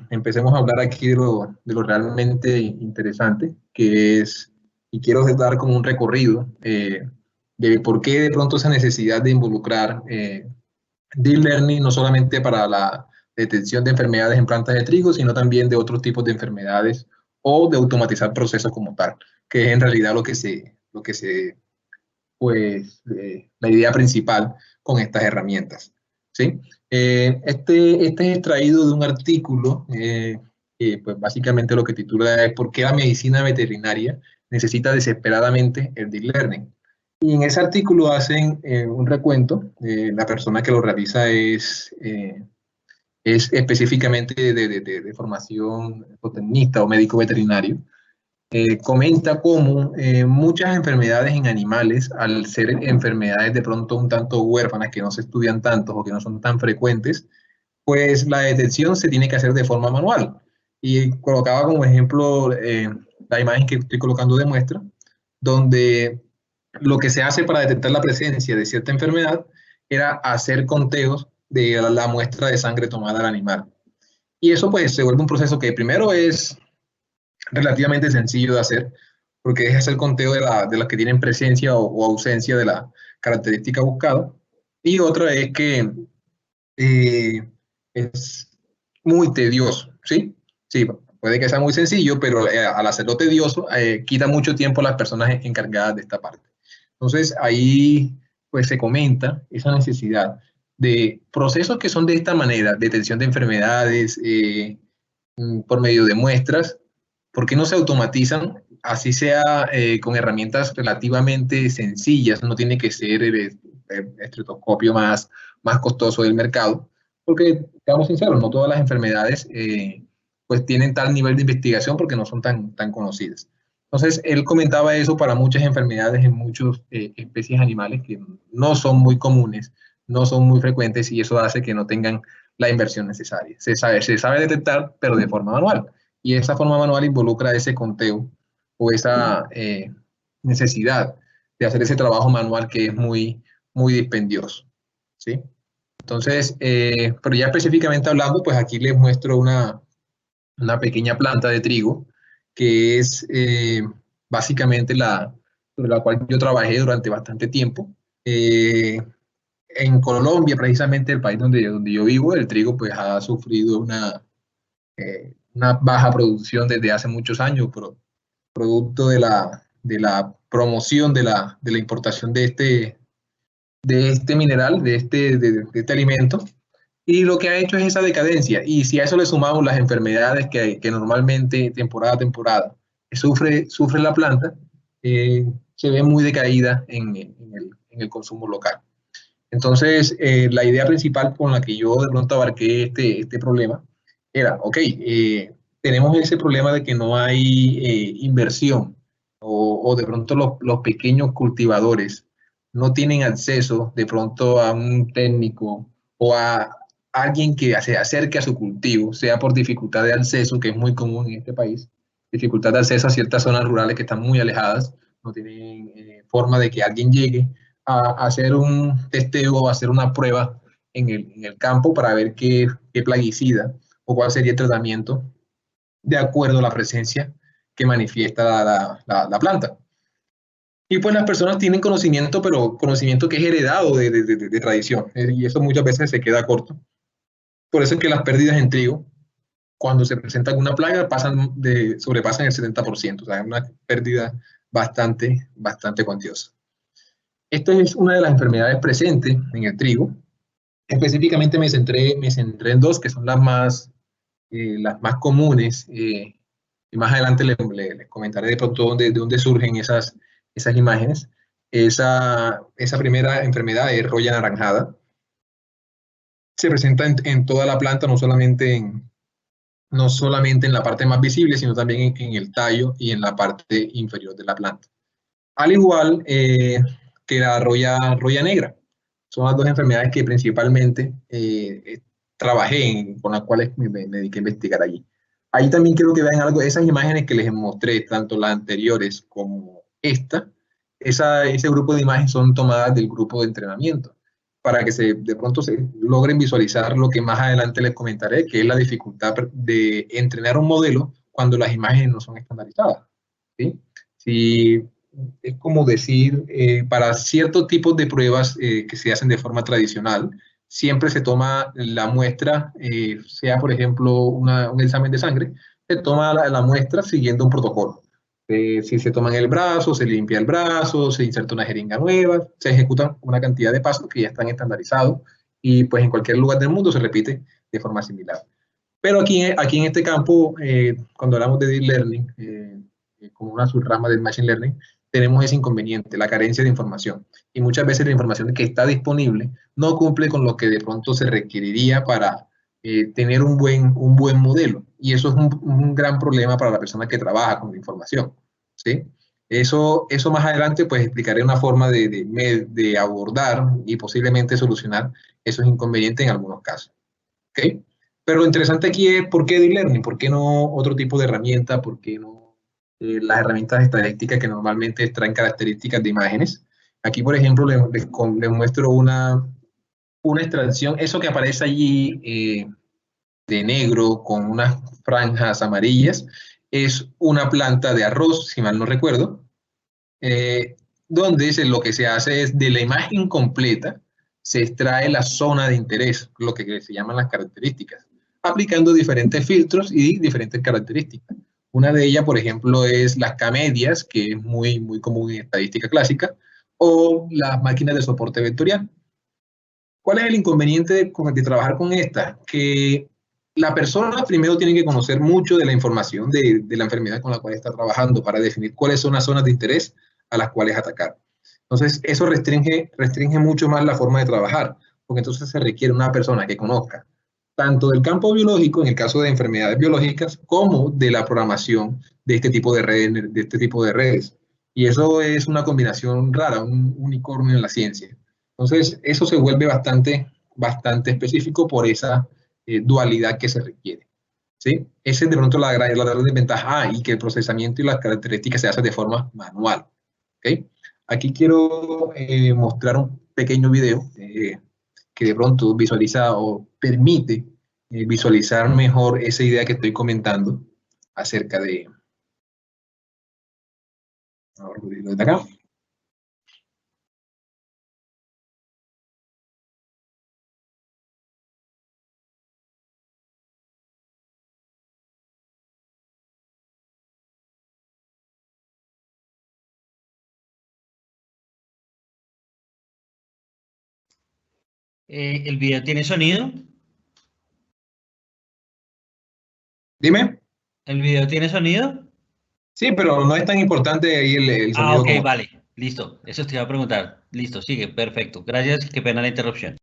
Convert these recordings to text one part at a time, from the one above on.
empecemos a hablar aquí de lo realmente interesante, que es, y quiero dar como un recorrido de por qué de pronto esa necesidad de involucrar Deep Learning no solamente para la detección de enfermedades en plantas de trigo, sino también de otros tipos de enfermedades o de automatizar procesos como tal, que es en realidad la idea principal con estas herramientas. ¿Sí? Este es extraído de un artículo que pues básicamente lo que titula es ¿Por qué la medicina veterinaria necesita desesperadamente el Deep Learning? Y en ese artículo hacen un recuento, la persona que lo realiza es específicamente de formación zootecnista o médico veterinario, comenta cómo muchas enfermedades en animales, al ser enfermedades de pronto un tanto huérfanas, que no se estudian tanto o que no son tan frecuentes, pues la detección se tiene que hacer de forma manual. Y colocaba como ejemplo la imagen que estoy colocando de muestra, donde lo que se hace para detectar la presencia de cierta enfermedad era hacer conteos de la muestra de sangre tomada al animal. Y eso pues se vuelve un proceso que primero es relativamente sencillo de hacer, porque es hacer conteo de las que tienen presencia o ausencia de la característica buscada. Y otra es que es muy tedioso, ¿sí? Sí, puede que sea muy sencillo, pero al hacerlo tedioso, quita mucho tiempo a las personas encargadas de esta parte. Entonces, ahí pues se comenta esa necesidad de procesos que son de esta manera, detención de enfermedades por medio de muestras, ¿por qué no se automatizan? Así sea con herramientas relativamente sencillas, no tiene que ser el estetoscopio más costoso del mercado, porque, seamos sinceros, no todas las enfermedades pues tienen tal nivel de investigación porque no son tan conocidas. Entonces, él comentaba eso para muchas enfermedades en muchas especies animales que no son muy comunes, no son muy frecuentes y eso hace que no tengan la inversión necesaria. Se sabe detectar, pero de forma manual. Y esa forma manual involucra ese conteo o esa necesidad de hacer ese trabajo manual que es muy dispendioso. ¿Sí? Entonces, pero ya específicamente hablando, pues aquí les muestro una pequeña planta de trigo que es básicamente sobre la cual yo trabajé durante bastante tiempo. En Colombia, precisamente el país donde yo vivo, el trigo pues ha sufrido una baja producción desde hace muchos años, producto de la promoción de la importación de este mineral, de este alimento, y lo que ha hecho es esa decadencia. Y si a eso le sumamos las enfermedades que normalmente, temporada a temporada, sufre la planta, se ve muy decaída en el consumo local. Entonces, la idea principal con la que yo de pronto abarqué este problema era, ok, tenemos ese problema de que no hay inversión o de pronto los pequeños cultivadores no tienen acceso de pronto a un técnico o a alguien que se acerque a su cultivo, sea por dificultad de acceso, que es muy común en este país, dificultad de acceso a ciertas zonas rurales que están muy alejadas, no tienen forma de que alguien llegue a hacer un testeo o hacer una prueba en el campo para ver qué plaguicida o cuál sería el tratamiento de acuerdo a la presencia que manifiesta la planta. Y pues las personas tienen conocimiento, pero conocimiento que es heredado de tradición, y eso muchas veces se queda corto. Por eso es que las pérdidas en trigo, cuando se presenta alguna plaga, sobrepasan el 70%, o sea, es una pérdida bastante cuantiosa. Esta es una de las enfermedades presentes en el trigo. Específicamente me centré en dos, que son las más comunes. Y más adelante les comentaré de pronto de dónde surgen esas imágenes. Esa primera enfermedad es roya anaranjada. Se presenta en toda la planta, no solamente en la parte más visible, sino también en el tallo y en la parte inferior de la planta. Al igual que la roya negra. Son las dos enfermedades que principalmente trabajé con las cuales me dediqué a investigar allí. Ahí también quiero que vean algo, esas imágenes que les mostré, tanto las anteriores como ese grupo de imágenes son tomadas del grupo de entrenamiento. para que de pronto se logren visualizar lo que más adelante les comentaré, que es la dificultad de entrenar un modelo cuando las imágenes no son estandarizadas. ¿Sí? Si es como decir, para ciertos tipos de pruebas que se hacen de forma tradicional, siempre se toma la muestra, sea por ejemplo un examen de sangre, se toma la muestra siguiendo un protocolo. Si se toma en el brazo, se limpia el brazo, se inserta una jeringa nueva, se ejecutan una cantidad de pasos que ya están estandarizados y pues en cualquier lugar del mundo se repite de forma similar. Pero aquí en este campo, cuando hablamos de Deep Learning, como una subrama del Machine Learning, tenemos ese inconveniente, la carencia de información. Y muchas veces la información que está disponible no cumple con lo que de pronto se requeriría para tener un buen modelo. Y eso es un gran problema para la persona que trabaja con la información. ¿Sí? Eso más adelante, pues explicaré una forma de abordar y posiblemente solucionar esos inconvenientes en algunos casos. ¿Ok? Pero lo interesante aquí es por qué Deep Learning, por qué no otro tipo de herramienta, por qué no las herramientas estadísticas que normalmente extraen características de imágenes. Aquí, por ejemplo, les muestro una extracción, eso que aparece allí de negro con unas franjas amarillas, es una planta de arroz, si mal no recuerdo, eh, donde lo que se hace es de la imagen completa, se extrae la zona de interés, lo que se llaman las características, aplicando diferentes filtros y diferentes características. Una de ellas, por ejemplo, es las K-medias, que es muy común en estadística clásica, o las máquinas de soporte vectorial. ¿Cuál es el inconveniente de trabajar con esta? Que la persona primero tiene que conocer mucho de la información de la enfermedad con la cual está trabajando para definir cuáles son las zonas de interés a las cuales atacar. Entonces, eso restringe mucho más la forma de trabajar, porque entonces se requiere una persona que conozca tanto del campo biológico, en el caso de enfermedades biológicas, como de la programación de este tipo de redes. De este tipo de redes. Y eso es una combinación rara, un unicornio en la ciencia. Entonces, eso se vuelve bastante específico por esa dualidad que se requiere. ¿Sí? Esa es de pronto la gran desventaja. Y que el procesamiento y las características se hacen de forma manual. ¿Okay? Aquí quiero mostrar un pequeño video que de pronto visualiza o permite visualizar mejor esa idea que estoy comentando acerca de... Ahora, de acá. ¿El video tiene sonido? Dime. ¿El video tiene sonido? Sí, pero no es tan importante ahí el Ah, sonido ok, como tal. vale. Listo. Eso te iba a preguntar. Listo, sigue. Perfecto. Gracias. Qué pena la interrupción.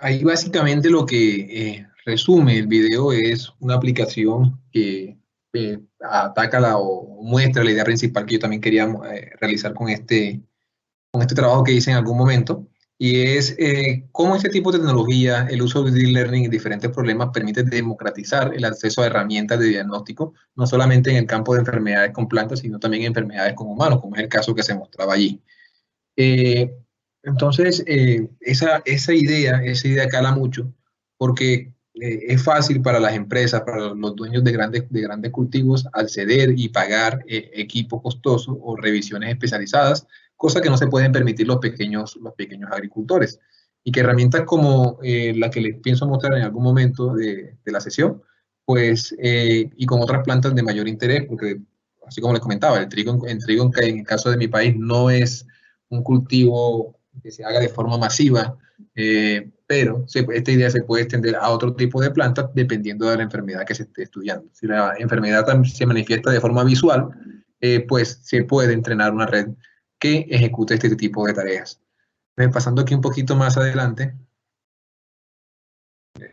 Ahí básicamente lo que resume el video es una aplicación que ataca o muestra la idea principal que yo también quería realizar con este trabajo que hice en algún momento, y es cómo este tipo de tecnología, el uso de Deep Learning en diferentes problemas, permite democratizar el acceso a herramientas de diagnóstico, no solamente en el campo de enfermedades con plantas, sino también en enfermedades con humanos, como es el caso que se mostraba allí. Eh, entonces, esa idea cala mucho porque es fácil para las empresas, para los dueños de grandes cultivos, acceder y pagar equipo costoso o revisiones especializadas, cosa que no se pueden permitir los pequeños agricultores. Y que herramientas como la que les pienso mostrar en algún momento de la sesión, pues, y con otras plantas de mayor interés, porque así como les comentaba, el trigo en el caso de mi país no es un cultivo que se haga de forma masiva, pero esta idea se puede extender a otro tipo de plantas dependiendo de la enfermedad que se esté estudiando. Si la enfermedad se manifiesta de forma visual, pues se puede entrenar una red que ejecute este tipo de tareas. Pasando aquí un poquito más adelante,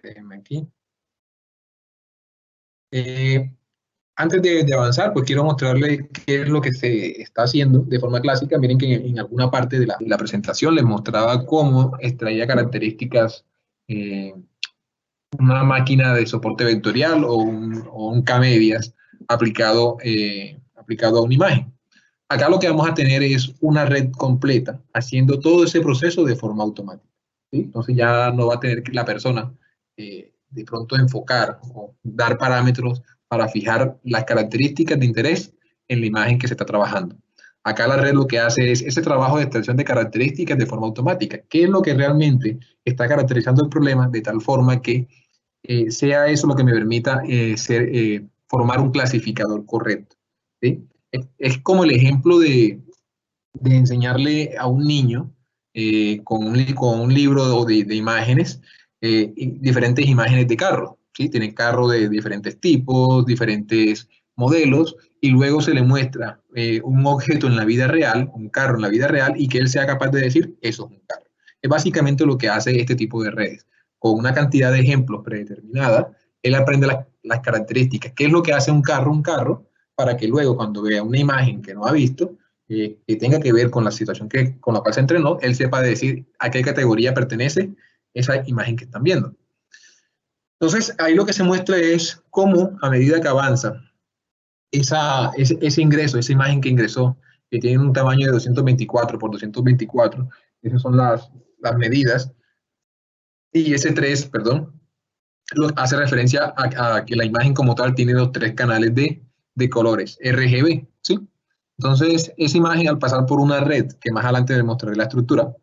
déjenme aquí. Antes de avanzar, pues quiero mostrarles qué es lo que se está haciendo de forma clásica. Miren que en alguna parte de la presentación les mostraba cómo extraía características una máquina de soporte vectorial o un K-medias aplicado a una imagen. Acá lo que vamos a tener es una red completa haciendo todo ese proceso de forma automática, ¿sí? Entonces ya no va a tener que la persona de pronto enfocar o dar parámetros para fijar las características de interés en la imagen que se está trabajando. Acá la red lo que hace es ese trabajo de extracción de características de forma automática. ¿Qué es lo que realmente está caracterizando el problema de tal forma que sea eso lo que me permita formar un clasificador correcto? ¿Sí? Es como el ejemplo de enseñarle a un niño con un libro de imágenes, diferentes imágenes de carro, ¿sí? Tienen carros de diferentes tipos, diferentes modelos, y luego se le muestra un objeto en la vida real, un carro en la vida real, y que él sea capaz de decir, eso es un carro. Es básicamente lo que hace este tipo de redes. Con una cantidad de ejemplos predeterminada, él aprende las características. ¿Qué es lo que hace un carro? Para que luego cuando vea una imagen que no ha visto, que tenga que ver con la situación con la cual se entrenó, él sepa decir a qué categoría pertenece esa imagen que están viendo. Entonces, ahí lo que se muestra es cómo a medida que avanza ese ingreso, esa imagen que ingresó, que tiene un tamaño de 224 por 224, esas son las medidas, y ese 3, perdón, hace referencia a que la imagen como tal tiene los 3 canales de colores RGB, ¿sí? Entonces, esa imagen al pasar por una red, que más adelante les mostraré la estructura,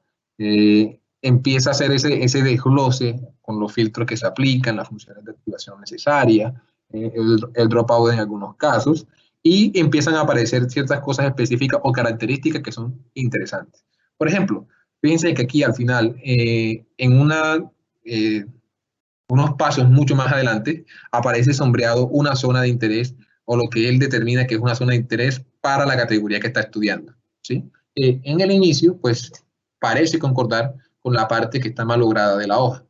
empieza a hacer ese desglose con los filtros que se aplican, las funciones de activación necesarias, el dropout en algunos casos, y empiezan a aparecer ciertas cosas específicas o características que son interesantes. Por ejemplo, fíjense que aquí al final, en unos pasos mucho más adelante, aparece sombreado una zona de interés o lo que él determina que es una zona de interés para la categoría que está estudiando, ¿sí? En el inicio, pues parece concordar con la parte que está malograda de la hoja,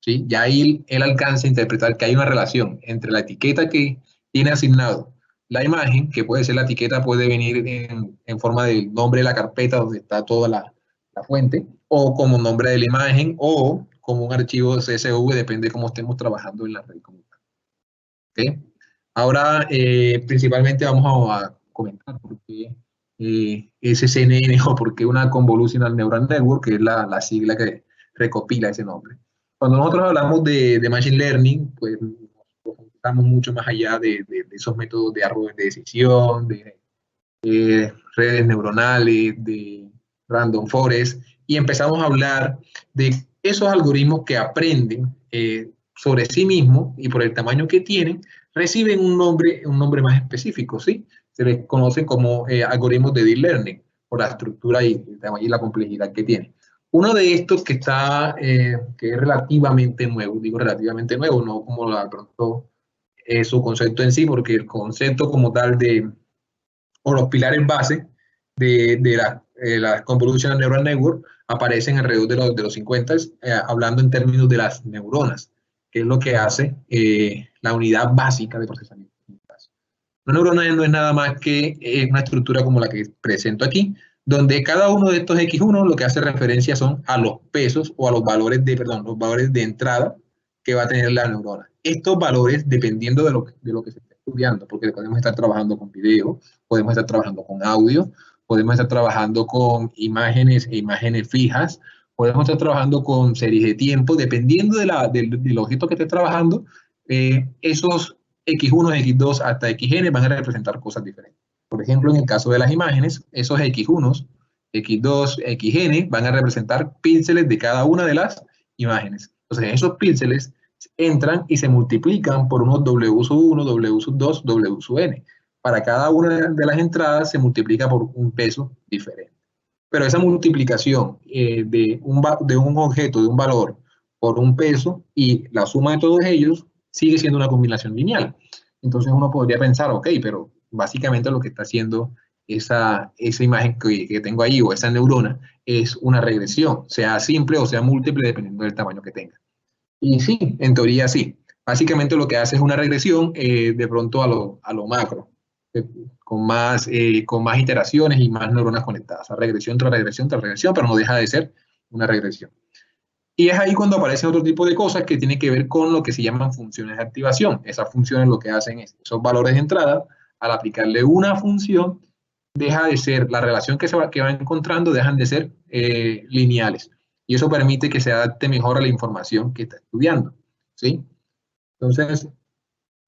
¿sí? Ya ahí él alcanza a interpretar que hay una relación entre la etiqueta que tiene asignado la imagen, que puede ser la etiqueta, puede venir en forma del nombre de la carpeta donde está toda la fuente, o como nombre de la imagen, o como un archivo CSV, depende de cómo estemos trabajando en la red comunitaria. ¿Okay? Ahora, principalmente vamos a comentar por qué SCNN o por qué una Convolutional Neural Network, que es la sigla que recopila ese nombre. Cuando nosotros hablamos de Machine Learning, pues estamos mucho más allá de esos métodos de árboles de decisión, de redes neuronales, de random forest, y empezamos a hablar de esos algoritmos que aprenden sobre sí mismos y por el tamaño que tienen, reciben un nombre más específico, ¿sí? Se les conoce como algoritmos de deep learning, por la estructura y el tamaño y la complejidad que tienen. Uno de estos que que es relativamente nuevo, digo relativamente nuevo, no como pronto su concepto en sí, porque el concepto como tal o los pilares base la Convolutional Neural Network aparecen alrededor de los 50, hablando en términos de las neuronas, que es lo que hace la unidad básica de procesamiento. Una neurona no es nada más que una estructura como la que presento aquí, donde cada uno de estos X1 lo que hace referencia son a los pesos o a los valores los valores de entrada que va a tener la neurona. Estos valores, dependiendo de lo que se esté estudiando, porque podemos estar trabajando con video, podemos estar trabajando con audio, podemos estar trabajando con imágenes e imágenes fijas, podemos estar trabajando con series de tiempo, dependiendo del objeto que esté trabajando, esos X1, X2 hasta XN van a representar cosas diferentes. Por ejemplo, en el caso de las imágenes, esos X1, X2, XN van a representar píxeles de cada una de las imágenes. Entonces, esos píxeles entran y se multiplican por unos W sub 1, W sub 2, W sub N. Para cada una de las entradas se multiplica por un peso diferente. Pero esa multiplicación de un objeto, de un valor, por un peso y la suma de todos ellos sigue siendo una combinación lineal. Entonces uno podría pensar, ok, pero básicamente lo que está haciendo esa imagen que tengo ahí o esa neurona es una regresión, sea simple o sea múltiple dependiendo del tamaño que tenga. Y sí, en teoría sí. Básicamente lo que hace es una regresión de pronto a lo macro, con más iteraciones y más neuronas conectadas. O sea, regresión tras regresión tras regresión, pero no deja de ser una regresión. Y es ahí cuando aparecen otro tipo de cosas que tienen que ver con lo que se llaman funciones de activación. Esas funciones lo que hacen es, esos valores de entrada, al aplicarle una función, deja de ser, la relación que va encontrando dejan de ser lineales. Y eso permite que se adapte mejor a la información que está estudiando, ¿sí? Entonces,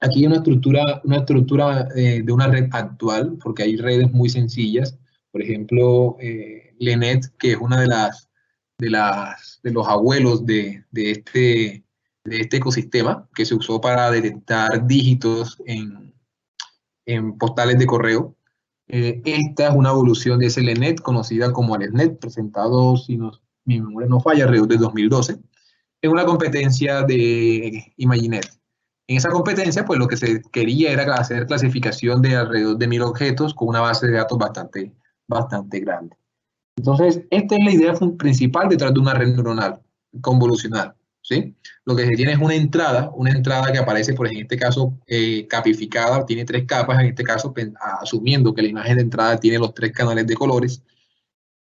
aquí hay una estructura de una red actual, porque hay redes muy sencillas. Por ejemplo, LeNet, que es una de los abuelos de este ecosistema, que se usó para detectar dígitos en postales de correo. Esta es una evolución de ese LeNet, conocida como AlexNet, presentado, si mi memoria no falla, alrededor de 2012, en una competencia de ImagiNet. En esa competencia, pues lo que se quería era hacer clasificación de alrededor de 1000 objetos con una base de datos bastante grande. Entonces, esta es la idea principal detrás de una red neuronal convolucional, ¿sí? Lo que se tiene es una entrada que aparece, por ejemplo, en este caso, capificada, tiene 3 capas, en este caso, asumiendo que la imagen de entrada tiene los 3 canales de colores.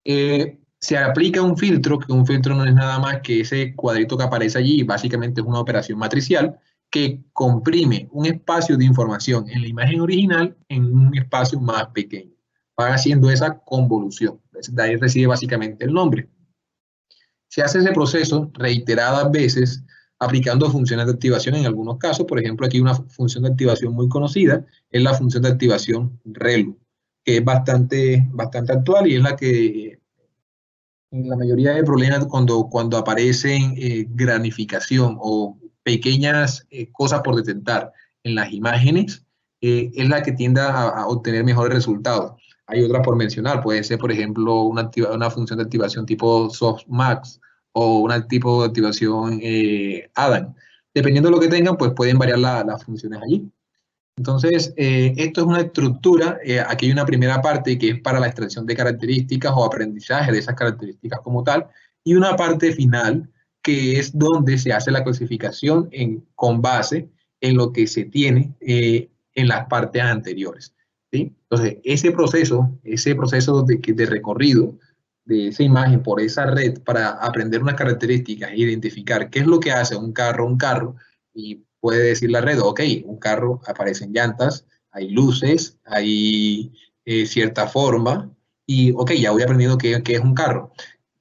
Se aplica un filtro, que un filtro no es nada más que ese cuadrito que aparece allí, básicamente es una operación matricial, que comprime un espacio de información en la imagen original en un espacio más pequeño. Va haciendo esa convolución. De ahí recibe básicamente el nombre. Se hace ese proceso reiteradas veces aplicando funciones de activación en algunos casos. Por ejemplo, aquí una función de activación muy conocida es la función de activación ReLU, que es bastante actual y es la que en la mayoría de problemas cuando aparecen granificación o pequeñas cosas por detectar en las imágenes, es la que tiende a obtener mejores resultados. Hay otras por mencionar, puede ser, por ejemplo, una función de activación tipo softmax o un tipo de activación ADAM. Dependiendo de lo que tengan, pues pueden variar las funciones allí. Entonces, esto es una estructura, aquí hay una primera parte que es para la extracción de características o aprendizaje de esas características como tal, y una parte final que es donde se hace la clasificación con base en lo que se tiene en las partes anteriores, ¿sí? Entonces, ese proceso de recorrido de esa imagen por esa red para aprender unas características e identificar qué es lo que hace un carro, y puede decir la red, ok, un carro, aparecen llantas, hay luces, hay cierta forma, y ok, ya voy aprendiendo qué es un carro,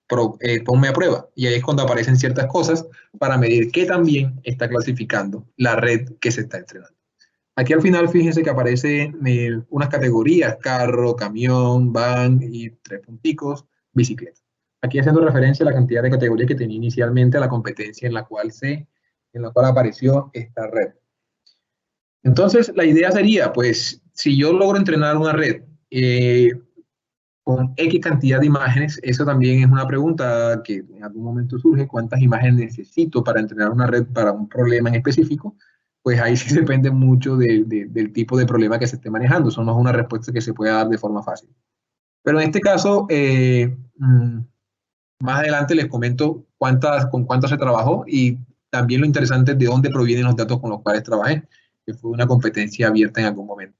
pero ponme a prueba. Y ahí es cuando aparecen ciertas cosas para medir qué también está clasificando la red que se está entrenando. Aquí al final, fíjense que aparecen unas categorías, carro, camión, van y 3 punticos, bicicleta. Aquí haciendo referencia a la cantidad de categorías que tenía inicialmente a la competencia en la cual apareció esta red. Entonces, la idea sería, pues, si yo logro entrenar una red con X cantidad de imágenes, eso también es una pregunta que en algún momento surge, ¿cuántas imágenes necesito para entrenar una red para un problema en específico? Pues ahí sí depende mucho del tipo de problema que se esté manejando. Eso no es una respuesta que se pueda dar de forma fácil. Pero en este caso, más adelante les comento con cuántas se trabajó y también lo interesante es de dónde provienen los datos con los cuales trabajé, que fue una competencia abierta en algún momento.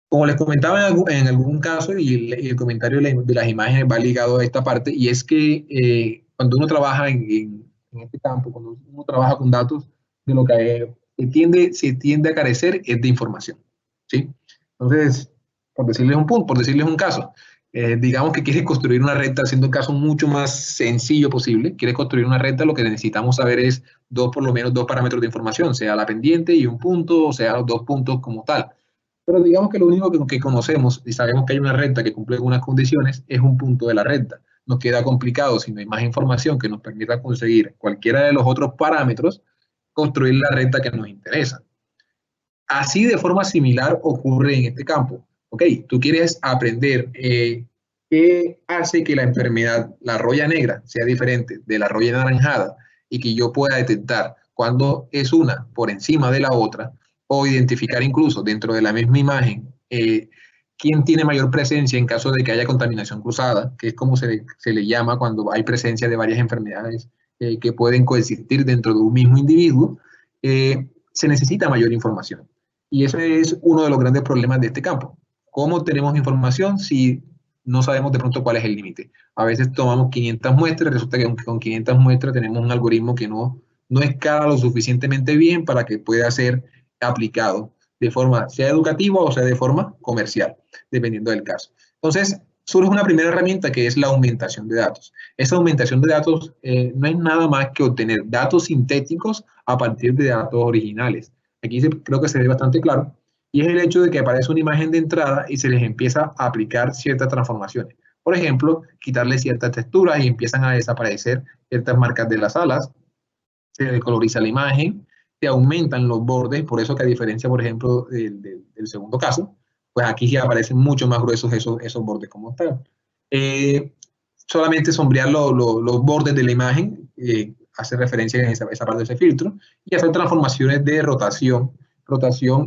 Como les comentaba en algún caso, y el comentario de las imágenes va ligado a esta parte, y es que cuando uno trabaja en este campo, cuando uno trabaja con datos, de lo que se tiende a carecer es de información, ¿sí? Entonces, por decirles un punto, por decirles un caso, digamos que quieres construir una recta, haciendo un caso mucho más sencillo posible, quieres construir una recta, lo que necesitamos saber es por lo menos dos parámetros de información, sea la pendiente y un punto, o sea los dos puntos como tal. Pero digamos que lo único que conocemos y sabemos que hay una recta que cumple algunas condiciones es un punto de la recta. Nos queda complicado, si no hay más información que nos permita conseguir cualquiera de los otros parámetros, construir la recta que nos interesa. Así de forma similar ocurre en este campo. Ok, tú quieres aprender qué hace que la enfermedad, la roya negra, sea diferente de la roya anaranjada y que yo pueda detectar cuando es una por encima de la otra o identificar incluso dentro de la misma imagen quién tiene mayor presencia en caso de que haya contaminación cruzada, que es como se le llama cuando hay presencia de varias enfermedades que pueden coexistir dentro de un mismo individuo, se necesita mayor información. Y ese es uno de los grandes problemas de este campo. ¿Cómo tenemos información si no sabemos de pronto cuál es el límite? A veces tomamos 500 muestras, resulta que con 500 muestras tenemos un algoritmo que no escala lo suficientemente bien para que pueda ser aplicado de forma sea educativa o sea de forma comercial, dependiendo del caso. Entonces, surge una primera herramienta que es la aumentación de datos. Esa aumentación de datos no es nada más que obtener datos sintéticos a partir de datos originales. Aquí creo que se ve bastante claro, y es el hecho de que aparece una imagen de entrada y se les empieza a aplicar ciertas transformaciones. Por ejemplo, quitarle ciertas texturas y empiezan a desaparecer ciertas marcas de las alas, se decoloriza la imagen, se aumentan los bordes, por eso que a diferencia, por ejemplo, del segundo caso, pues aquí sí aparecen mucho más gruesos esos bordes como tal. Solamente sombrear los bordes de la imagen, hace referencia a esa parte de ese filtro, y hacer transformaciones de rotación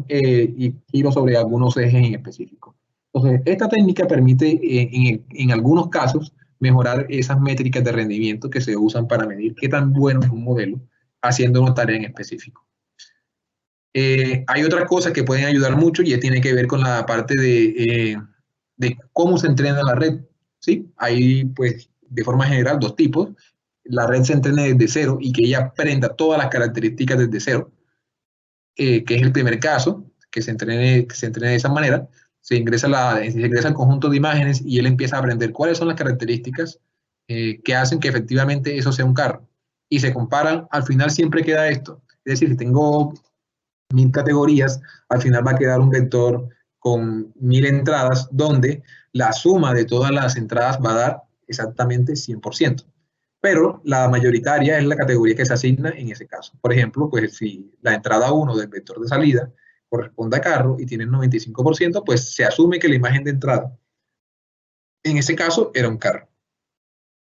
y giro sobre algunos ejes en específico. Entonces, esta técnica permite en algunos casos mejorar esas métricas de rendimiento que se usan para medir qué tan bueno es un modelo haciendo una tarea en específico. Hay otras cosas que pueden ayudar mucho y tiene que ver con la parte de cómo se entrena la red. ¿Sí? Hay, pues, de forma general, dos tipos. La red se entrena desde cero y que ella aprenda todas las características desde cero, que es el primer caso, que se entrene de esa manera. Se ingresa al conjunto de imágenes y él empieza a aprender cuáles son las características que hacen que efectivamente eso sea un carro. Y se comparan, al final siempre queda esto. Es decir, si tengo 1000 categorías, al final va a quedar un vector con 1000 entradas donde la suma de todas las entradas va a dar exactamente 100%. Pero la mayoritaria es la categoría que se asigna en ese caso. Por ejemplo, pues si la entrada 1 del vector de salida corresponde a carro y tiene el 95%, pues se asume que la imagen de entrada en ese caso era un carro.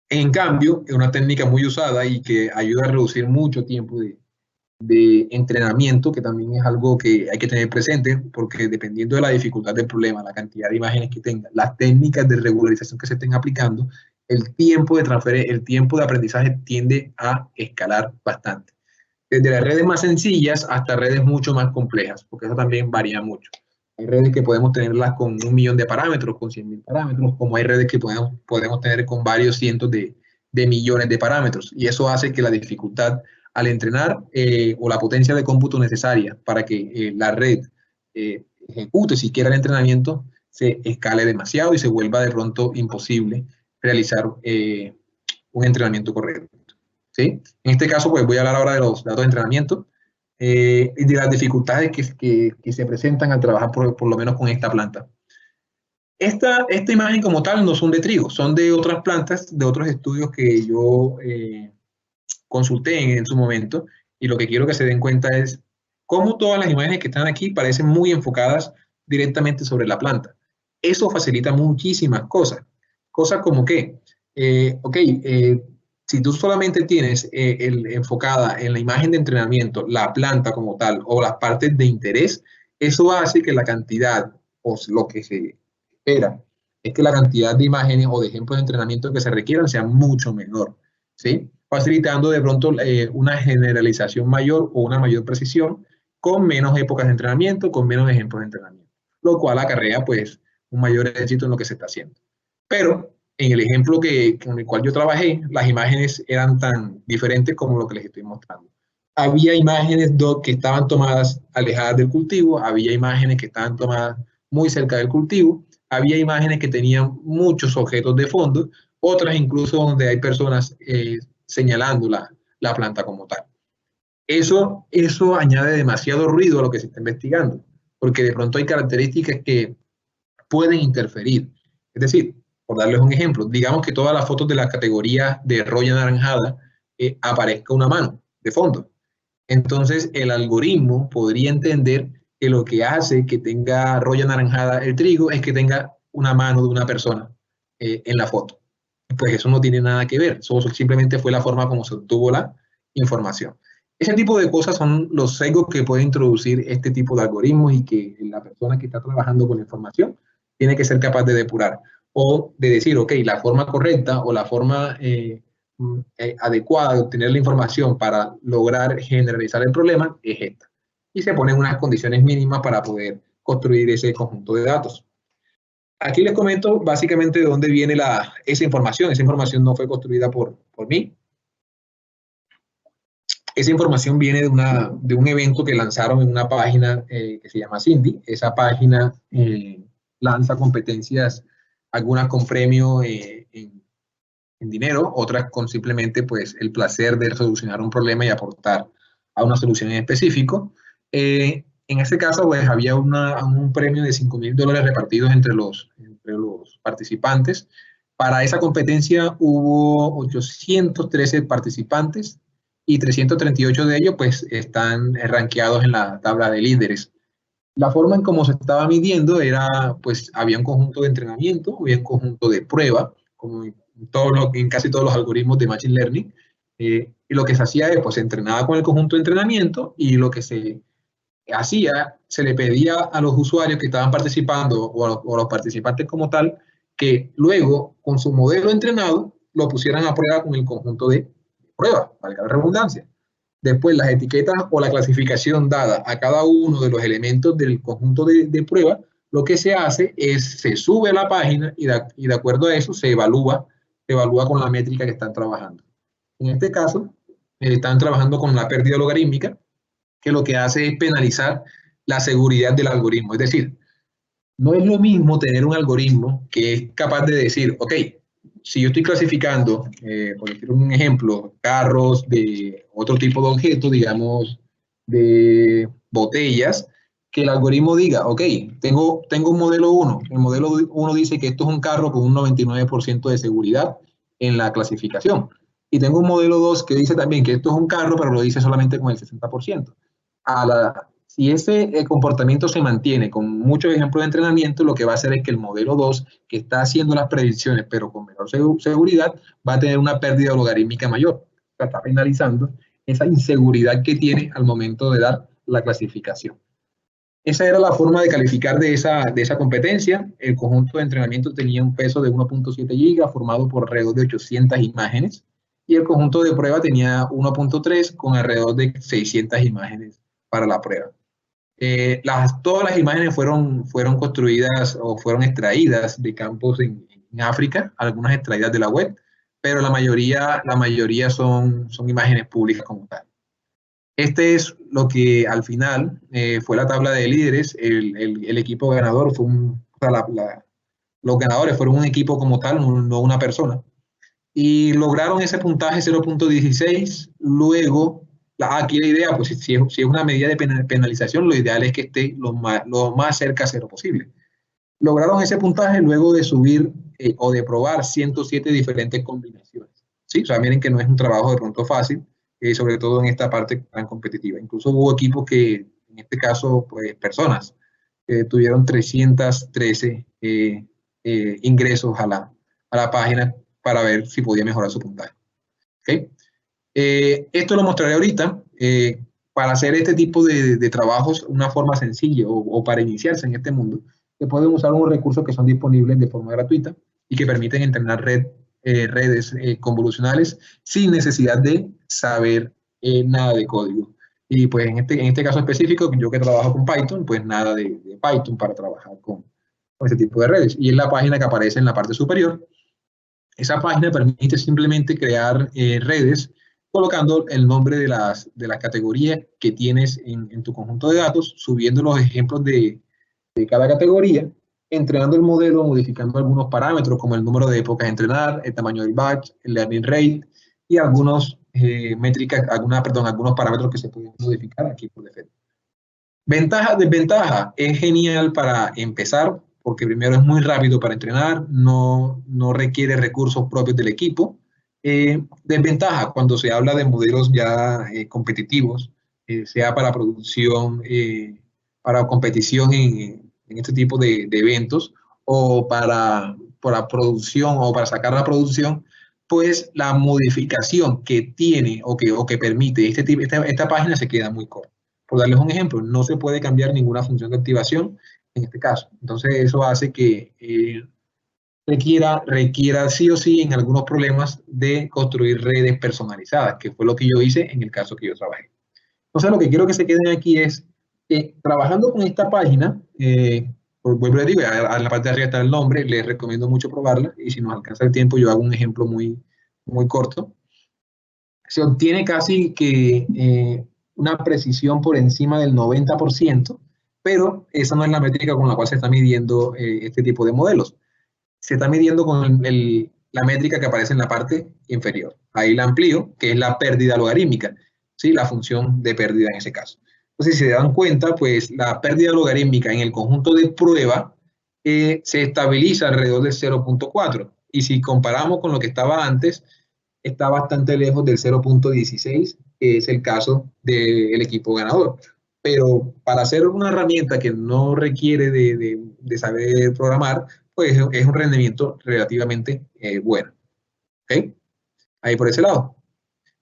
En cambio, es una técnica muy usada y que ayuda a reducir mucho tiempo de entrenamiento, que también es algo que hay que tener presente, porque dependiendo de la dificultad del problema, la cantidad de imágenes que tenga, las técnicas de regularización que se estén aplicando, el tiempo de transferencia, el tiempo de aprendizaje tiende a escalar bastante. Desde las redes más sencillas hasta redes mucho más complejas, porque eso también varía mucho. Hay redes que podemos tenerlas con 1.000.000 de parámetros, con 100.000 parámetros, como hay redes que podemos tener con varios cientos de millones de parámetros. Y eso hace que la dificultad al entrenar o la potencia de cómputo necesaria para que la red ejecute siquiera el entrenamiento se escale demasiado y se vuelva de pronto imposible realizar un entrenamiento correcto. ¿Sí? En este caso, pues voy a hablar ahora de los datos de entrenamiento y de las dificultades que se presentan al trabajar por lo menos con esta planta. Esta imagen como tal no son de trigo, son de otras plantas, de otros estudios que yo consulté en su momento, y lo que quiero que se den cuenta es cómo todas las imágenes que están aquí parecen muy enfocadas directamente sobre la planta. Eso facilita muchísimas cosas. Cosas como que, si tú solamente tienes enfocada en la imagen de entrenamiento la planta como tal o las partes de interés, eso hace que la cantidad o lo que se espera es que la cantidad de imágenes o de ejemplos de entrenamiento que se requieran sea mucho menor, ¿sí? Facilitando de pronto una generalización mayor o una mayor precisión con menos épocas de entrenamiento, con menos ejemplos de entrenamiento, lo cual acarrea pues un mayor éxito en lo que se está haciendo. Pero en el ejemplo con el cual yo trabajé, las imágenes eran tan diferentes como lo que les estoy mostrando. Había imágenes que estaban tomadas alejadas del cultivo, había imágenes que estaban tomadas muy cerca del cultivo, había imágenes que tenían muchos objetos de fondo, otras incluso donde hay personas señalando la planta como tal. Eso añade demasiado ruido a lo que se está investigando, porque de pronto hay características que pueden interferir. Es decir, por darles un ejemplo, digamos que todas las fotos de la categoría de roya anaranjada aparezca una mano de fondo. Entonces, el algoritmo podría entender que lo que hace que tenga roya anaranjada el trigo es que tenga una mano de una persona en la foto. Pues eso no tiene nada que ver, eso simplemente fue la forma como se obtuvo la información. Ese tipo de cosas son los sesgos que puede introducir este tipo de algoritmos y que la persona que está trabajando con la información tiene que ser capaz de depurar o de decir, ok, la forma correcta o la forma adecuada de obtener la información para lograr generalizar el problema es esta. Y se ponen unas condiciones mínimas para poder construir ese conjunto de datos. Aquí les comento básicamente de dónde viene esa información. Esa información no fue construida por mí. Esa información viene de un evento que lanzaron en una página que se llama Cindy. Esa página lanza competencias, algunas con premio en dinero, otras con simplemente pues, el placer de solucionar un problema y aportar a una solución en específico. En este caso, pues, había un premio de $5,000 repartidos entre los participantes. Para esa competencia hubo 813 participantes y 338 de ellos pues, están rankeados en la tabla de líderes. La forma en cómo se estaba midiendo era, pues, había un conjunto de entrenamiento, había un conjunto de prueba, como en casi todos los algoritmos de Machine Learning, y lo que se hacía es, pues, se entrenaba con el conjunto de entrenamiento y lo que se hacía, se le pedía a los usuarios que estaban participando o a los participantes como tal, que luego, con su modelo entrenado, lo pusieran a prueba con el conjunto de pruebas, valga la redundancia. Después, las etiquetas o la clasificación dada a cada uno de los elementos del conjunto de prueba, lo que se hace es, se sube a la página y de acuerdo a eso se evalúa con la métrica que están trabajando. En este caso, están trabajando con la pérdida logarítmica, que lo que hace es penalizar la seguridad del algoritmo. Es decir, no es lo mismo tener un algoritmo que es capaz de decir, ok, si yo estoy clasificando, por decir un ejemplo, carros de otro tipo de objetos, digamos, de botellas, que el algoritmo diga, ok, tengo un modelo 1, el modelo 1 dice que esto es un carro con un 99% de seguridad en la clasificación, y tengo un modelo 2 que dice también que esto es un carro, pero lo dice solamente con el 60%. Si ese comportamiento se mantiene con muchos ejemplos de entrenamiento, lo que va a hacer es que el modelo 2, que está haciendo las predicciones, pero con menor seguridad, va a tener una pérdida logarítmica mayor. O sea, está penalizando esa inseguridad que tiene al momento de dar la clasificación. Esa era la forma de calificar de esa competencia. El conjunto de entrenamiento tenía un peso de 1.7 gigas, formado por alrededor de 800 imágenes, y el conjunto de prueba tenía 1.3 con alrededor de 600 imágenes para la prueba. Todas las imágenes fueron construidas o fueron extraídas de campos en África, algunas extraídas de la web, pero la mayoría son imágenes públicas como tal. Este es lo que al final fue la tabla de líderes. El equipo ganador fue los ganadores fueron un equipo como tal, no una persona. Y lograron ese puntaje 0.16. Luego, aquí la idea, pues si es una medida de penalización, lo ideal es que esté lo más cerca a cero posible. Lograron ese puntaje luego de subir o de probar 107 diferentes combinaciones. ¿Sí? O sea, miren que no es un trabajo de pronto fácil, sobre todo en esta parte tan competitiva. Incluso hubo equipos que, en este caso, pues personas, tuvieron 313 ingresos a la página para ver si podía mejorar su puntaje. ¿Okay? Esto lo mostraré ahorita. Para hacer este tipo de trabajos, una forma sencilla o para iniciarse en este mundo, se pueden usar unos recursos que son disponibles de forma gratuita y que permiten entrenar redes convolucionales sin necesidad de saber nada de código. Y pues en este caso específico, yo que trabajo con Python, pues nada de Python para trabajar con este tipo de redes. Y es la página que aparece en la parte superior. Esa página permite simplemente crear redes colocando el nombre de las categorías que tienes en tu conjunto de datos, subiendo los ejemplos de cada categoría, entrenando el modelo, modificando algunos parámetros como el número de épocas a entrenar, el tamaño del batch, el learning rate y algunos algunos parámetros que se pueden modificar aquí por defecto. Ventaja, desventaja, es genial para empezar, porque primero es muy rápido para entrenar, no requiere recursos propios del equipo. Desventaja, cuando se habla de modelos ya competitivos, sea para producción, para competición en este tipo de eventos, o para producción o para sacar la producción, pues la modificación que tiene o que permite esta página se queda muy corta. Por darles un ejemplo, no se puede cambiar ninguna función de activación en este caso. Entonces, eso hace que requiera sí o sí en algunos problemas de construir redes personalizadas, que fue lo que yo hice en el caso que yo trabajé. Entonces, lo que quiero que se queden aquí es que trabajando con esta página, vuelvo a decir, a la parte de arriba está el nombre, les recomiendo mucho probarla y si nos alcanza el tiempo, yo hago un ejemplo muy, muy corto. Se obtiene casi que una precisión por encima del 90%, pero esa no es la métrica con la cual se está midiendo este tipo de modelos. Se está midiendo con la métrica que aparece en la parte inferior. Ahí la amplío, que es la pérdida logarítmica, ¿sí? La función de pérdida en ese caso. Entonces, si se dan cuenta, pues la pérdida logarítmica en el conjunto de prueba se estabiliza alrededor del 0.4. Y si comparamos con lo que estaba antes, está bastante lejos del 0.16, que es el caso del equipo ganador. Pero para hacer una herramienta que no requiere de saber programar, pues es un rendimiento relativamente bueno. ¿Okay? Ahí por ese lado.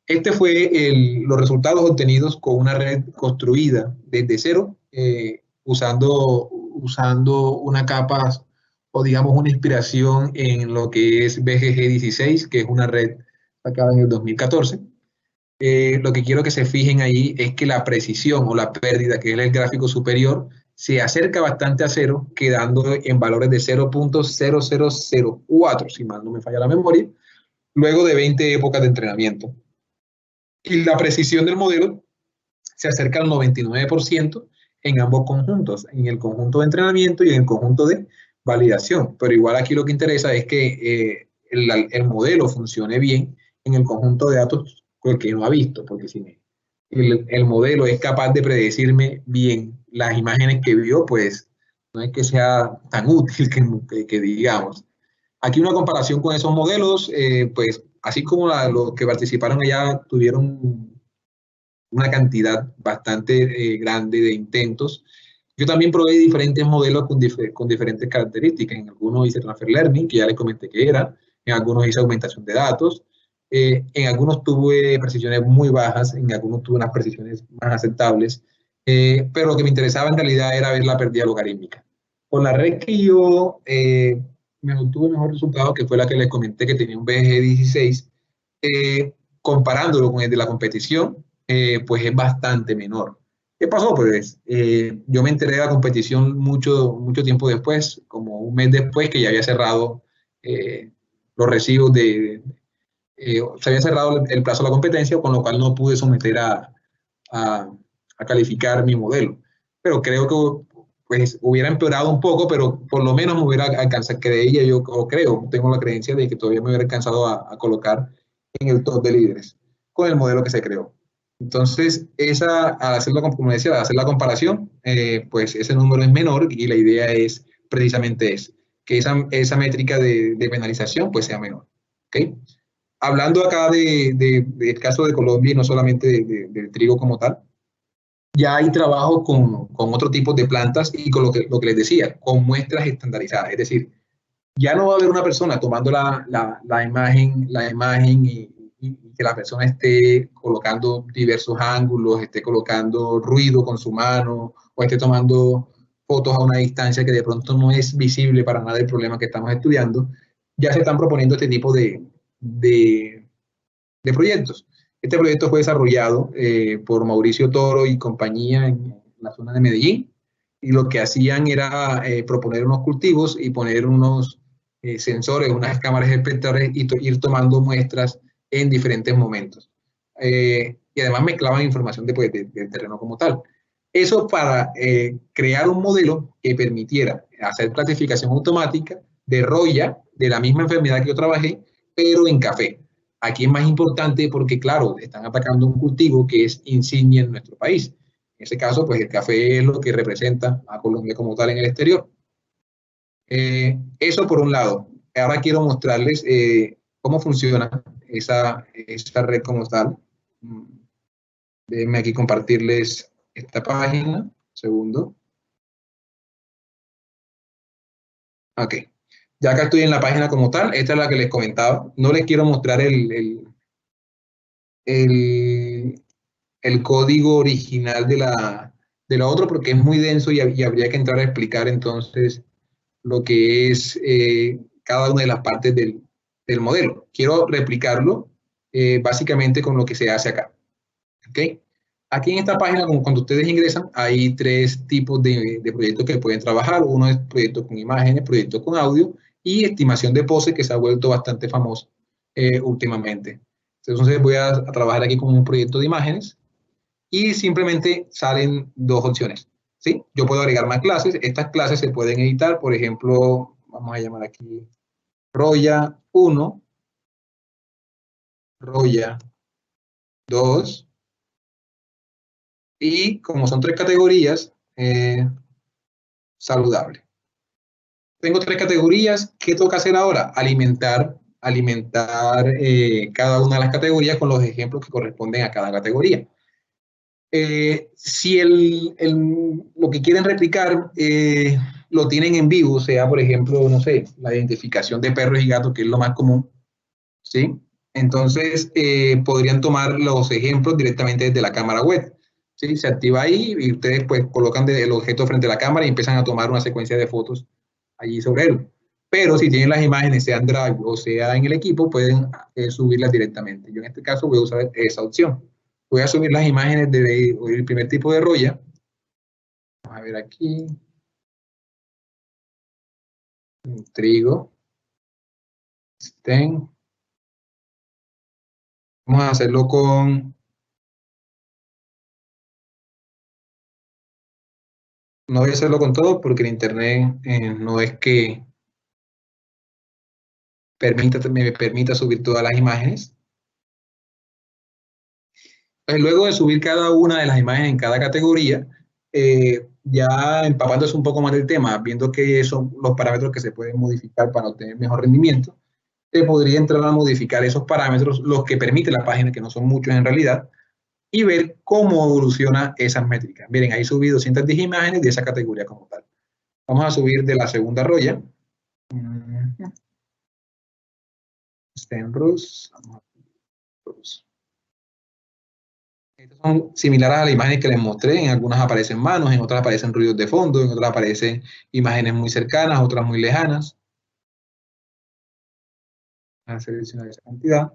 Este fue los resultados obtenidos con una red construida desde cero, usando una capa o digamos una inspiración en lo que es BGG16, que es una red sacada en el 2014. Lo que quiero que se fijen ahí es que la precisión o la pérdida, que es el gráfico superior, se acerca bastante a cero, quedando en valores de 0.0004, si mal no me falla la memoria, luego de 20 épocas de entrenamiento. Y la precisión del modelo se acerca al 99% en ambos conjuntos, en el conjunto de entrenamiento y en el conjunto de validación. Pero igual aquí lo que interesa es que el modelo funcione bien en el conjunto de datos que no ha visto, porque si el modelo es capaz de predecirme bien las imágenes que vio, pues no es que sea tan útil que digamos. Aquí una comparación con esos modelos, pues así como los que participaron allá tuvieron una cantidad bastante grande de intentos, yo también probé diferentes modelos con diferentes características. En algunos hice transfer learning, que ya les comenté que era, en algunos hice aumentación de datos, en algunos tuve precisiones muy bajas, en algunos tuve unas precisiones más aceptables, pero lo que me interesaba en realidad era ver la pérdida logarítmica. Con la red que yo tuve mejor resultado, que fue la que les comenté que tenía un BG16, comparándolo con el de la competición, pues es bastante menor. ¿Qué pasó? Pues yo me enteré de la competición mucho tiempo después, como un mes después que ya había cerrado los recibos se había cerrado el plazo de la competencia, con lo cual no pude someter a calificar mi modelo. Pero creo que pues hubiera empeorado un poco, pero por lo menos me hubiera alcanzado, tengo la creencia de que todavía me hubiera alcanzado a colocar en el top de líderes con el modelo que se creó. Entonces, al hacerlo, como decía, al hacer la comparación, pues ese número es menor y la idea es precisamente que esa métrica de penalización pues sea menor. ¿Okay? Hablando acá del caso de Colombia y no solamente del trigo como tal, ya hay trabajo con otro tipo de plantas y con lo que les decía, con muestras estandarizadas. Es decir, ya no va a haber una persona tomando la imagen y que la persona esté colocando diversos ángulos, esté colocando ruido con su mano o esté tomando fotos a una distancia que de pronto no es visible para nada el problema que estamos estudiando, ya se están proponiendo este tipo de proyectos. Este proyecto fue desarrollado por Mauricio Toro y compañía en la zona de Medellín, y lo que hacían era proponer unos cultivos y poner unos sensores, unas cámaras espectrales y ir tomando muestras en diferentes momentos. Y además mezclaban información del terreno como tal. Eso para crear un modelo que permitiera hacer clasificación automática de roya de la misma enfermedad que yo trabajé, pero en café. Aquí es más importante porque, claro, están atacando un cultivo que es insignia en nuestro país. En ese caso, pues el café es lo que representa a Colombia como tal en el exterior. Eso por un lado. Ahora quiero mostrarles cómo funciona esa red como tal. Déjenme aquí compartirles esta página. Segundo. Ok. Ya acá estoy en la página como tal. Esta es la que les comentaba. No les quiero mostrar el código original de la otra porque es muy denso y habría que entrar a explicar entonces lo que es cada una de las partes del modelo. Quiero replicarlo básicamente con lo que se hace acá. ¿Okay? Aquí en esta página, cuando ustedes ingresan, hay tres tipos de proyectos que pueden trabajar. Uno es proyecto con imágenes, proyecto con audio y estimación de pose, que se ha vuelto bastante famoso últimamente. Entonces voy a trabajar aquí con un proyecto de imágenes y simplemente salen dos opciones. ¿Sí? Yo puedo agregar más clases. Estas clases se pueden editar, por ejemplo, vamos a llamar aquí Roya 1, Roya 2, y como son tres categorías, saludable. Tengo tres categorías. ¿Qué toca hacer ahora? Alimentar cada una de las categorías con los ejemplos que corresponden a cada categoría. Si lo que quieren replicar lo tienen en vivo, sea por ejemplo, no sé, la identificación de perros y gatos, que es lo más común, ¿sí? Entonces podrían tomar los ejemplos directamente desde la cámara web, ¿sí? Se activa ahí y ustedes pues colocan el objeto frente a la cámara y empiezan a tomar una secuencia de fotos allí sobre él. Pero si tienen las imágenes, sea en Drive o sea en el equipo, pueden subirlas directamente. Yo en este caso voy a usar esa opción. Voy a subir las imágenes del primer tipo de roya. Vamos a ver aquí. Trigo. Stem. Vamos a hacerlo con... No voy a hacerlo con todo porque el internet no es que me permita subir todas las imágenes. Entonces, luego de subir cada una de las imágenes en cada categoría, ya empapándose un poco más del tema, viendo que son los parámetros que se pueden modificar para obtener mejor rendimiento, se podría entrar a modificar esos parámetros, los que permite la página, que no son muchos en realidad, y ver cómo evoluciona esas métricas. Miren, ahí subí 210 imágenes de esa categoría como tal. Vamos a subir de la segunda roya. StemRus. Estas son similares a las imágenes que les mostré. En algunas aparecen manos, en otras aparecen ruidos de fondo, en otras aparecen imágenes muy cercanas, otras muy lejanas. Vamos a seleccionar esa cantidad.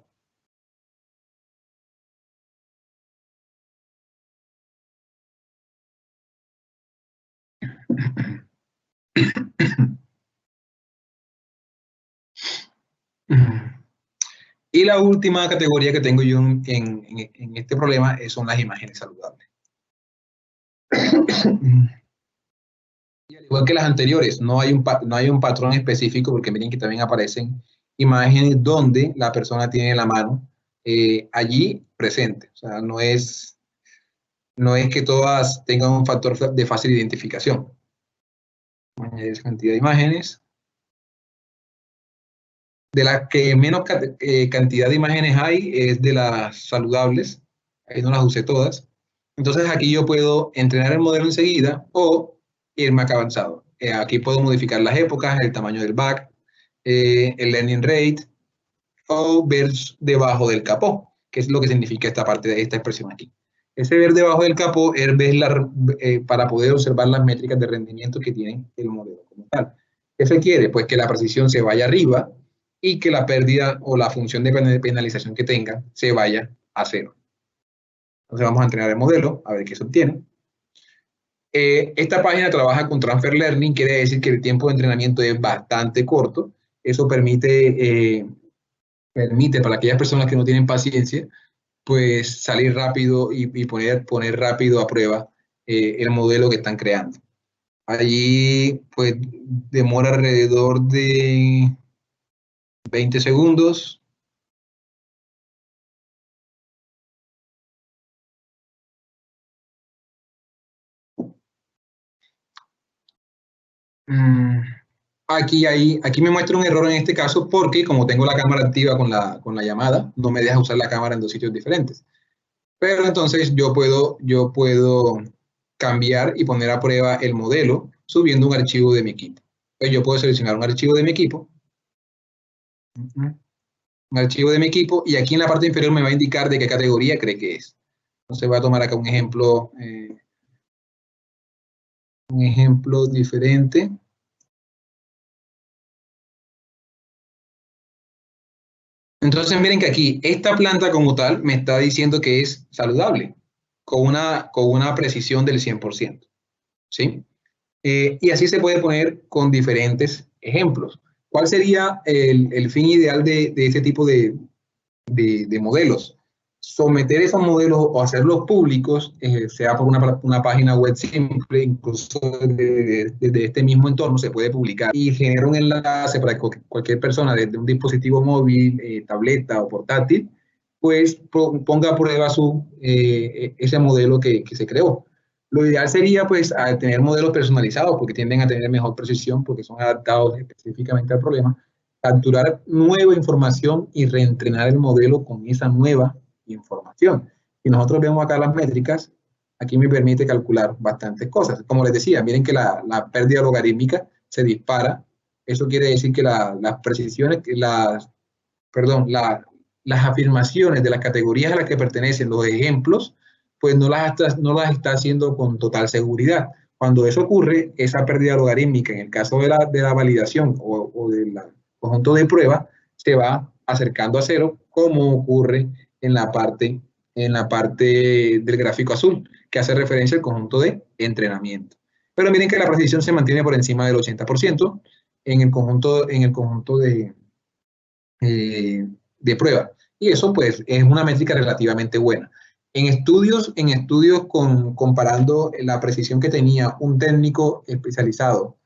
Y la última categoría que tengo yo en este problema son las imágenes saludables. Y al igual que las anteriores, no hay un patrón específico, porque miren que también aparecen imágenes donde la persona tiene la mano allí presente. O sea, no es que todas tengan un factor de fácil identificación. Vamos a añadir cantidad de imágenes. De las que menos cantidad de imágenes hay es de las saludables. Ahí no las usé todas. Entonces aquí yo puedo entrenar el modelo enseguida o irme acá avanzado. Aquí puedo modificar las épocas, el tamaño del back, el learning rate, o ver debajo del capó, que es lo que significa esta parte de esta expresión aquí. Ese ver debajo del capó es para poder observar las métricas de rendimiento que tiene el modelo como tal. ¿Qué se quiere? Pues que la precisión se vaya arriba y que la pérdida o la función de penalización que tenga se vaya a cero. Entonces vamos a entrenar el modelo, a ver qué se obtiene. Esta página trabaja con Transfer Learning, quiere decir que el tiempo de entrenamiento es bastante corto. Eso permite para aquellas personas que no tienen paciencia, pues salir rápido y poner rápido a prueba el modelo que están creando. Allí pues demora alrededor de 20 segundos. Aquí me muestra un error en este caso porque como tengo la cámara activa con la llamada, no me deja usar la cámara en dos sitios diferentes. Pero entonces yo puedo cambiar y poner a prueba el modelo subiendo un archivo de mi equipo. Entonces yo puedo seleccionar un archivo de mi equipo, y aquí en la parte inferior me va a indicar de qué categoría cree que es. Entonces voy a tomar acá un ejemplo diferente. Entonces miren que aquí esta planta como tal me está diciendo que es saludable, con una precisión del 100%. ¿Sí? Y así se puede poner con diferentes ejemplos. ¿Cuál sería el fin ideal de este tipo de modelos? Someter esos modelos o hacerlos públicos, sea por una página web simple, incluso desde este mismo entorno se puede publicar y genera un enlace para que cualquier persona desde un dispositivo móvil, tableta o portátil, pues ponga a prueba ese modelo que se creó. Lo ideal sería pues tener modelos personalizados porque tienden a tener mejor precisión porque son adaptados específicamente al problema, capturar nueva información y reentrenar el modelo con esa nueva información. Si nosotros vemos acá las métricas, aquí me permite calcular bastantes cosas. Como les decía, miren que la pérdida logarítmica se dispara. Eso quiere decir que las precisiones, las afirmaciones de las categorías a las que pertenecen los ejemplos, pues no las está haciendo con total seguridad. Cuando eso ocurre, esa pérdida logarítmica, en el caso de la validación o del conjunto de pruebas, se va acercando a cero, como ocurre en la parte del gráfico azul, que hace referencia al conjunto de entrenamiento. Pero miren que la precisión se mantiene por encima del 80% en el conjunto de prueba. Y eso pues es una métrica relativamente buena. En estudios comparando la precisión que tenía un técnico especializado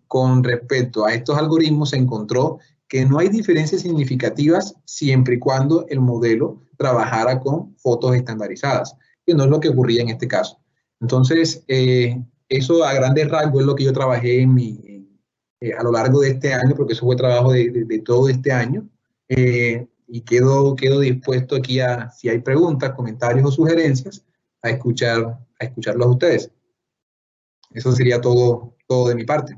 con respecto a estos algoritmos, se encontró que no hay diferencias significativas siempre y cuando el modelo trabajara con fotos estandarizadas, que no es lo que ocurría en este caso. Entonces, eso a grandes rasgos es lo que yo trabajé a lo largo de este año, porque eso fue trabajo de todo este año. Y quedo dispuesto aquí si hay preguntas, comentarios o sugerencias, a escucharlos a ustedes. Eso sería todo de mi parte.